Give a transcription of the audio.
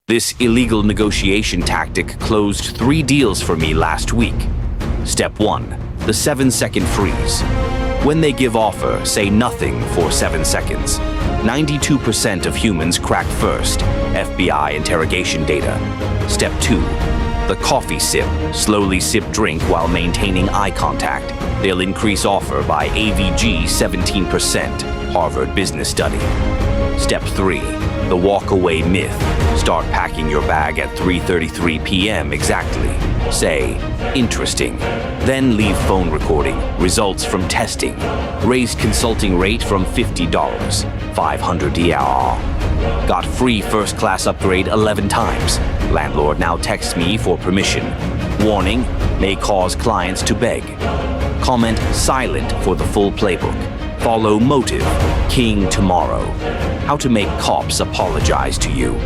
This illegal negotiation tactic closed 3 deals for me last week. Step 1. The 7-second freeze. When they give offer, say nothing for 7 seconds. 92% of humans crack first. FBI interrogation data. Step 2. The coffee sip. Slowly sip drink while maintaining eye contact. They'll increase offer by AVG 17%. Harvard Business Study. Step 3. The walk-away myth. Start packing your bag at 3:33 p.m. exactly. Say, interesting. Then leave phone recording. Results from testing. Raised consulting rate from $50. 500 ERR. Got free first-class upgrade 11 times. Landlord now texts me for permission. Warning, may cause clients to beg. Comment silent for the full playbook. Follow motive, king tomorrow. How to make cops apologize to you.